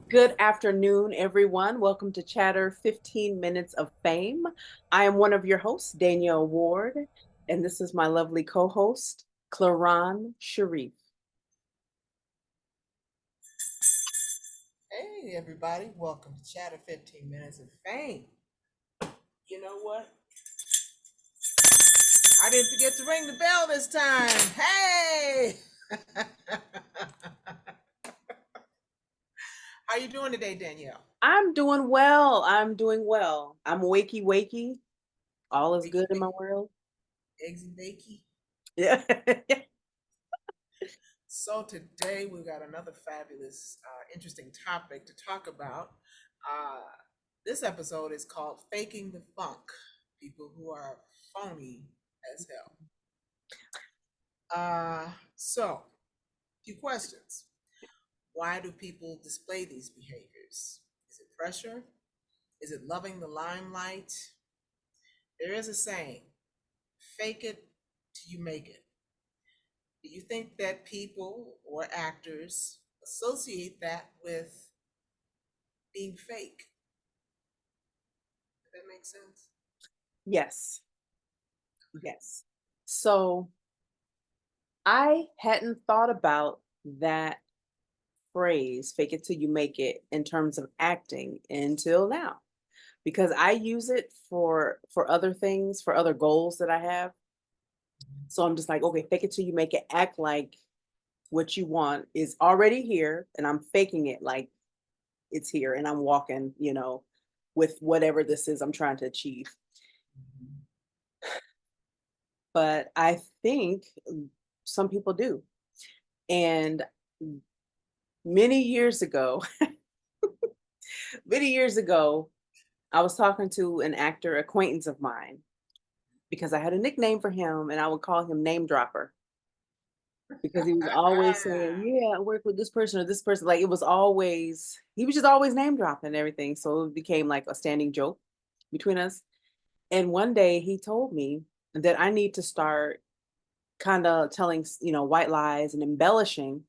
Good afternoon, everyone. Welcome to Chatter 15 Minutes of Fame. I am one of your hosts, Danielle Ward, and this is my lovely co host, Claron Sharif. Hey, everybody, welcome to Chatter 15 Minutes of Fame. You know what? I didn't forget to ring the bell this time. Hey! How you doing today, Danielle? I'm doing well. I'm doing well. I'm wakey, wakey. All is Wakey, good in my wakey, world. eggsy bakey. Yeah. So today we've got another fabulous, interesting topic to talk about. Uh, this episode is called Faking the Funk. People who are phony as hell. So, few questions. Why do people display these behaviors? Is it pressure? Is it loving the limelight? There is a saying, fake it till you make it. Do you think that people or actors associate that with being fake? Does that make sense? Yes. Yes. So I hadn't thought about that phrase, fake it till you make it, in terms of acting until now, because I use it for other things, for other goals that I have. So I'm just like, okay, fake it till you make it. Act like what you want is already here, and I'm faking it like it's here, and I'm walking, with whatever this is I'm trying to achieve. Mhm. But I think some people do. And many years ago, many years ago, I was talking to an actor acquaintance of mine because I had a nickname for him, and I would call him Name Dropper because he was always saying, "Yeah, I work with this person or this person." Like it was always he was just always name dropping and everything. So it became like a standing joke between us. And one day he told me that I need to start kind of telling, white lies and embellishing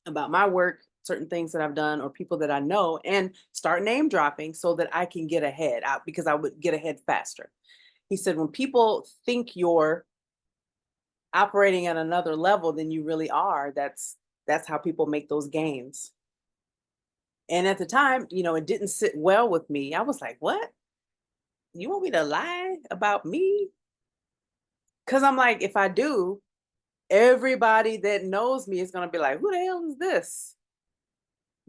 about my work, certain things that I've done or people that I know, and start name dropping so that I can get ahead out because I would get ahead faster. He said, when people think you're operating at another level than you really are, that's how people make those gains. And at the time, it didn't sit well with me. I was like, what? You want me to lie about me? Because I'm like, if I do, everybody that knows me is going to be like, who the hell is this?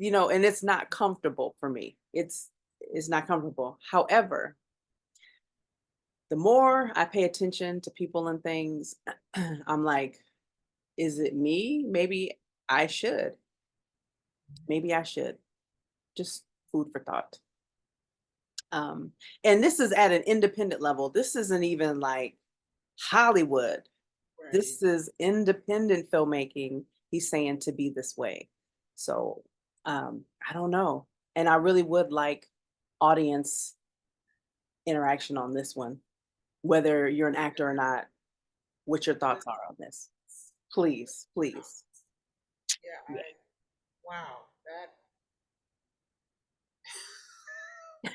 And it's not comfortable for me. It's not comfortable. However, the more I pay attention to people and things, I'm like, is it me? I should. Maybe I should. Just food for thought. Um, and this is at an independent level. This isn't even like Hollywood. Right. This is independent filmmaking. He's saying to be this way. So I don't know. And I really would like audience interaction on this one, whether you're an actor or not, what your thoughts are on this. Please, please. Yeah, Yeah. wow, that,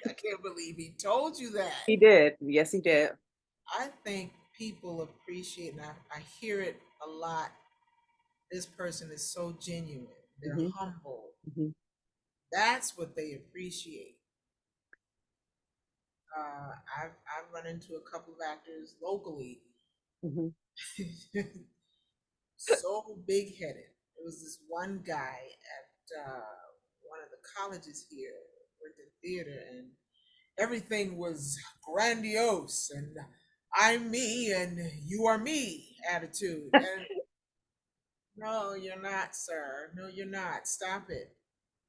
I can't believe he told you that. He did. Yes, he did. I think people appreciate, and I hear it a lot. This person is so genuine. They're Hmm. humble. Hmm. That's what they appreciate. I've run into a couple of actors locally, Hmm. so big headed. There was this one guy at one of the colleges here, worked in theater, and everything was grandiose and I'm me and you are me attitude. And no, you're not, sir. No, you're not. Stop it.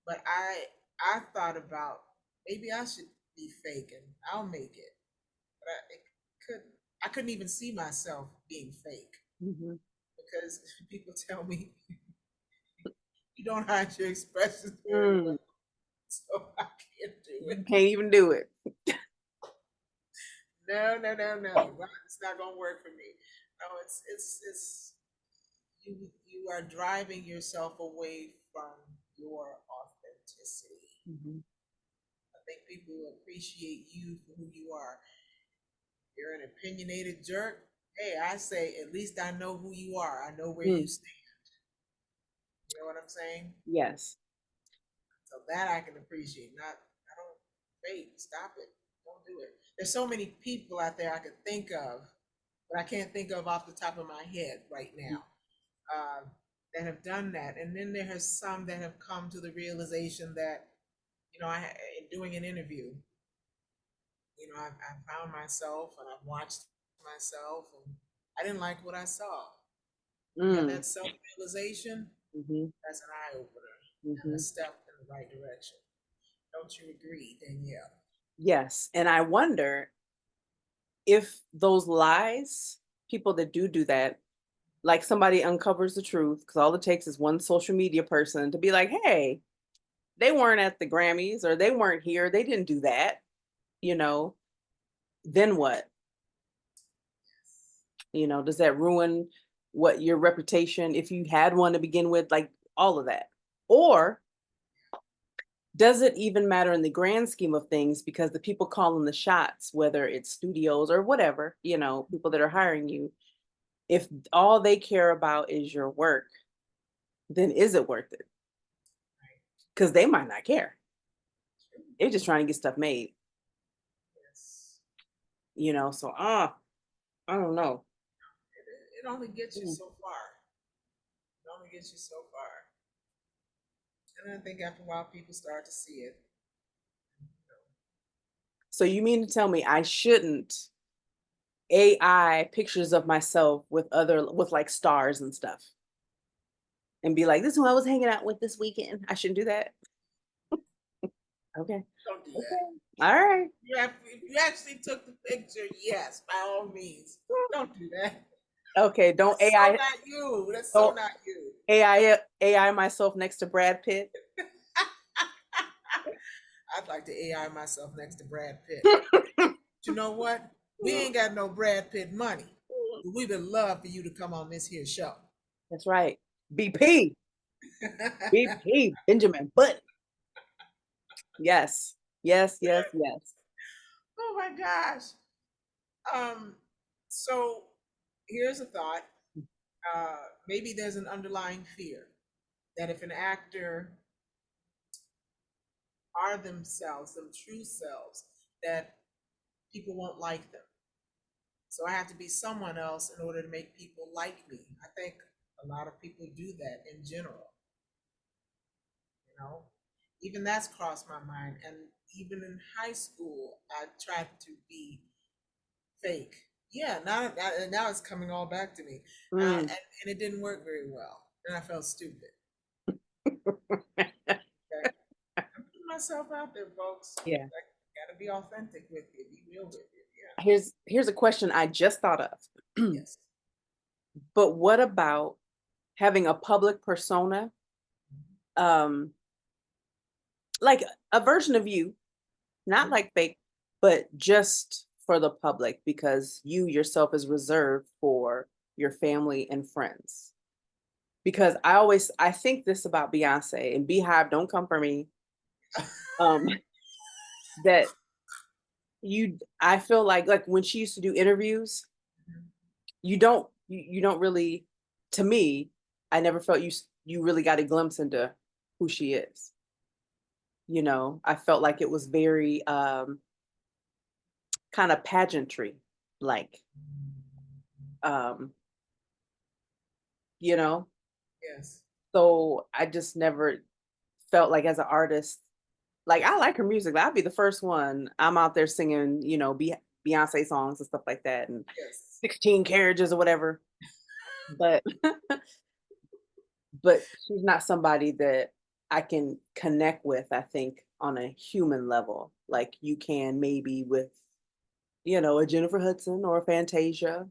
But I thought about maybe I should be faking. I'll make it. But couldn't. I couldn't even see myself being fake Hmm. because people tell me you don't hide your expressions very well, Mm, so I can't do you it. can't even do it. No, no, no, no. It's not gonna work for me. No, it's you are driving yourself away from your authenticity. Mhm. I think people appreciate you for who you are. You're an opinionated jerk. Hey, I say, at least I know who you are. I know where you Mm. stand. You know what I'm saying? Yes. So that I can appreciate. Not, I don't fake. Stop it. Don't do it. There's so many people out there I could think of, but I can't think of off the top of my head right Mhm. now, uh, that have done that. And then there has some that have come to the realization that, in doing an interview, I found myself and I've watched myself, and I didn't like what I saw. You have Mm. that self realization, Mhm. that's an eye opener and a Mhm. step in the right direction. Don't you agree, Danielle? Yes, and I wonder if those lies, people that do that, like somebody uncovers the truth, because all it takes is one social media person to be like, hey, they weren't at the Grammys or they weren't here, they didn't do that, you know, then what? Does that ruin what your reputation, if you had one to begin with, like all of that? Or does it even matter in the grand scheme of things because the people calling the shots, whether it's studios or whatever, people that are hiring you, if all they care about is your work, then is it worth it? Right. Because they might not care. True. They're just trying to get stuff made, Yes. so I don't know. It only gets you Mm. so far. It only gets you so far. And I think after a while, people start to see it. So you mean to tell me I shouldn't AI pictures of myself with like stars and stuff and be like, this is who I was hanging out with this weekend. I shouldn't do that. Okay. Don't do Okay. that. All right. If you actually took the picture, yes, by all means. Don't do that. Okay. Don't That's so AI not you. That's so don't not you. AI myself next to Brad Pitt. I'd like to AI myself next to Brad Pitt. But you know what? We ain't got no Brad Pitt money. But we would love for you to come on this here show. That's right. BP. BP. Benjamin Button. Yes. Yes. Yes. Yes. Oh my gosh. Um, so here's a thought. Uh, Maybe there's an underlying fear that if an actor are themselves, them true selves, that people won't like them. So I have to be someone else in order to make people like me. I think a lot of people do that in general, you know. Even that's crossed my mind. And even in high school, I tried to be fake. Yeah, now it's coming all back to me. Mm. And it didn't work very well. And I felt stupid. Okay. I'm putting myself out there, folks. Yeah. Like, gotta be authentic with you, be real with you. Yeah. Here's a question I just thought of. Yes. But what about having a public persona, um, like a version of you, not Mhm. like fake, but just for the public because you yourself is reserved for your family and friends. Because I think this about Beyonce and Beehive, don't come for me. Um, that I feel like when she used to do interviews, you don't really, to me, I never felt you really got a glimpse into who she is. I felt like it was very kind of pageantry, like, um, you know. Yes. So I just never felt like as an artist, like I like her music. I'd be the first one. I'm out there singing, Beyonce songs and stuff like that, and Yes. 16 carriages or whatever. But but she's not somebody that I can connect with, I think, on a human level, like you can maybe with, a Jennifer Hudson or a Fantasia,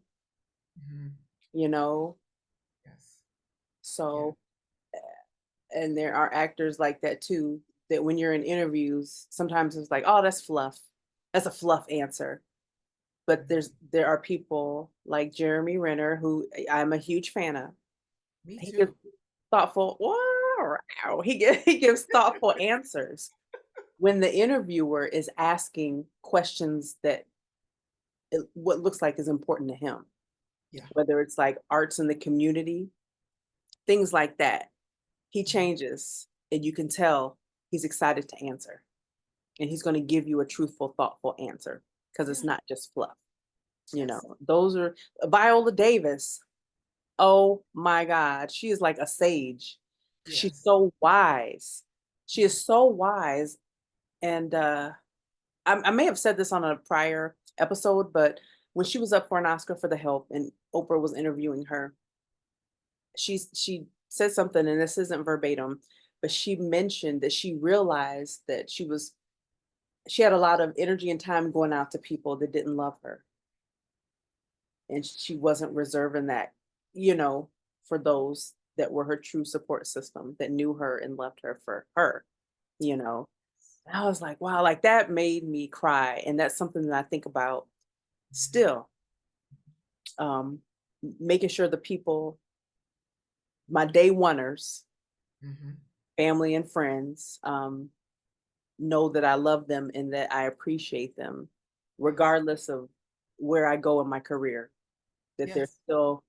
Mhm. you know. Yes. Yeah. So, and there are actors like that too, that when you're in interviews, sometimes it's like, oh, that's fluff. That's a fluff answer. But Mhm. there are people like Jeremy Renner, who I'm a huge fan of. Me He gets too. thoughtful, wow. He gives thoughtful answers when the interviewer is asking questions that what looks like is important to him, Yeah. whether it's like arts in the community, things like that. He Mhm. changes, and you can tell he's excited to answer, and he's going to give you a truthful, thoughtful answer because it's Yeah. not just fluff. Yes. Those are Viola Davis. Oh my God, she is like a sage. She's Yes. so wise. She Yeah. is so wise, and I may have said this on a prior episode, but when she was up for an Oscar for The Help and Oprah was interviewing her, she said something, and this isn't verbatim, but she mentioned that she realized that she had a lot of energy and time going out to people that didn't love her, and she wasn't reserving that, you know, for those that were her true support system that knew her and loved her for her, you know. And I was like, wow, like that made me cry, and that's something that I think about still. um, Making sure the people, my day oneers, Mm-hmm. family and friends, know that I love them and that I appreciate them, Yes. regardless of where I go in my career, that they're Yes. still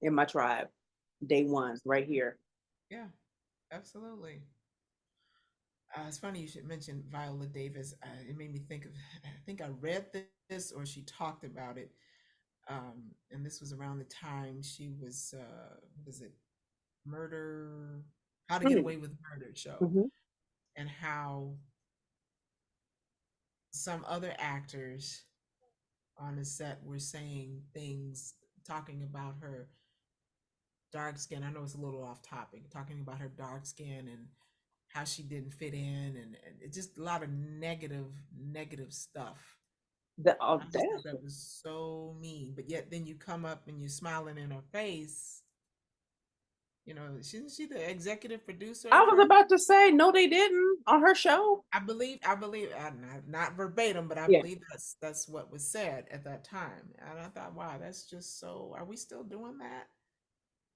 in my tribe, day one, right Absolutely. here. Yeah. Absolutely. It's funny you should mention Viola Davis. It made me think of, I think I read this or she talked about it. And this was around the time she was it Murder, How to Get Mm, Away with Murder show, mhm. and how some other actors on the set were saying things, talking about her dark skin. I know it's a little off topic, talking about her dark skin and how she didn't fit in, and it's just a lot of negative stuff. The I just thought audacity. that was so mean. But yet then you come up and you're smiling in her face. Isn't she the executive producer I of was her? about to say, no, they didn't on her show. I believe, not verbatim, but I Yeah, believe that's what was said at that time. And I thought, wow, that's just so. Are we still doing that?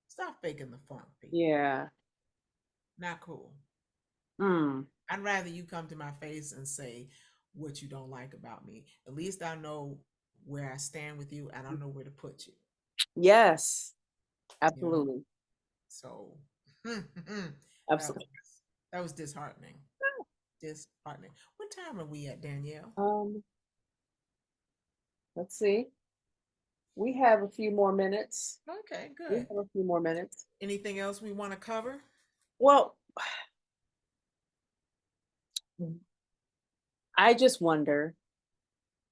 Stop faking the funk, people. yeah. Not cool. Mm. I'd rather you come to my face and say what you don't like about me. At least I know where I stand with you, and I know where to put you. Yes, You know. absolutely, So that absolutely. was that was disheartening. Disheartening. What time are we at, Danielle? Um, let's see. We have a few more minutes. Okay, We good. have a few more minutes. Anything else we want to cover? Well, I just wonder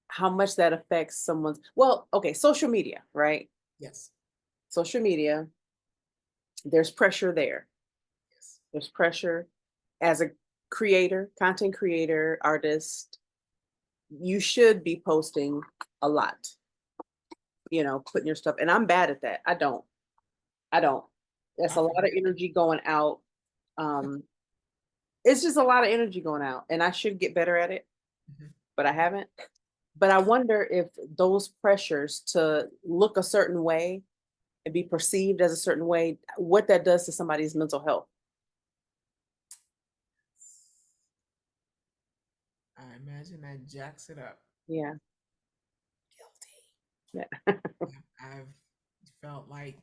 how much that affects someone's, well, okay, social media, right? Yes. Social media, there's pressure there. Yes. There's pressure as a creator, content creator, artist. You should be posting a lot, putting your stuff. And I'm bad at that. I don't. I don't. That's I a lot of forget. energy going out. Um, it's just a lot of energy going out, and I should get better at it, Mhm. but I haven't. But I wonder if those pressures to look a certain way and be perceived as a certain way, what that does to somebody's mental health. I imagine that jacks it up. Yeah. Guilty. Yeah. Yeah, I've felt like,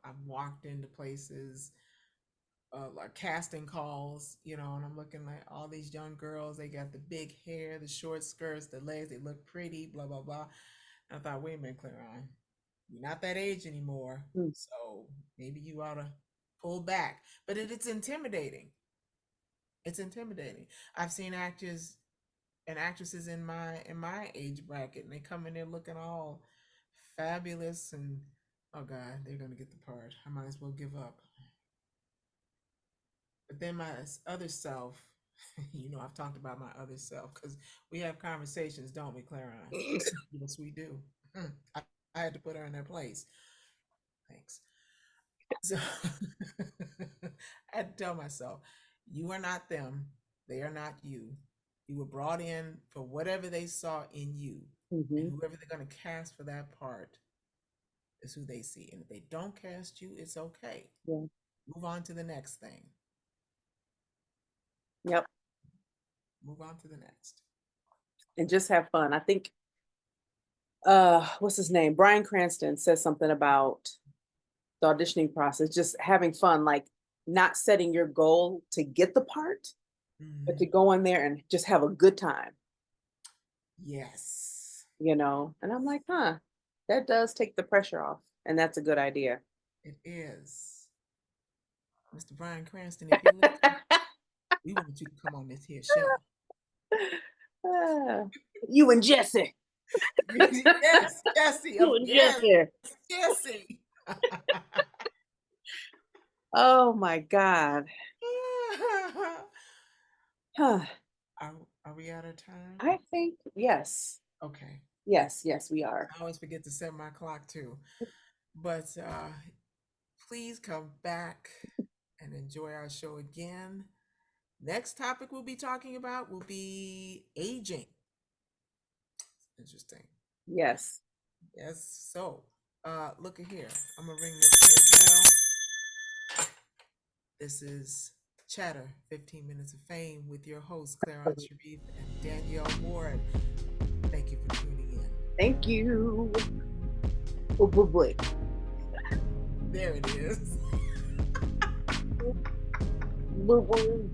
I've walked into places, like casting calls, and I'm looking like all these young girls, they got the big hair, the short skirts, the legs, they look pretty, blah, blah, blah. And I thought, wait a minute, Claron, you're not that age anymore. Mm, So maybe you ought to pull back. But it's intimidating. It's intimidating. I've seen actors and actresses in my age bracket, and they come in there looking all fabulous, and oh god, they're gonna get the part. I might as well give up. But then my other self, I've talked about my other self because we have conversations, don't we, Clara? Yes, we do. I, I had to put her in her place. Thanks. So I had to tell myself, you are not them. They are not you. You were brought in for whatever they saw in you. And mhm, whoever they're going to cast for that part is who they see. And if they don't cast you, it's okay. yeah. Move on to the next thing. Yep. Move on to the next. And just have fun. I think what's his name? Bryan Cranston says something about the auditioning process, just having fun, like not setting your goal to get the part, but to Mhm. go in there and just have a good time, Yes, you know? And I'm like, huh, that does take the pressure off. And that's a good idea. it is. Mr. Bryan Cranston, if you're listening, we want you to come on this here show. Ah, you and Jesse. Yes, Jesse, You and yes, Jesse. Jesse. Oh my God. Huh. Are we out of time? I think yes. Okay. Yes, yes, we are. I always forget to set my clock too. But please come back and enjoy our show again. Next topic we'll be talking about will be aging. Interesting. Yes. Yes. So, look at here. I'm gonna ring this here bell. This is Chatter, 15 Minutes of Fame with your hosts, Claron Sharif and Danielle Ward. Thank you for tuning in. Thank you. Oh, boy, boy. There it is. Boy, boy.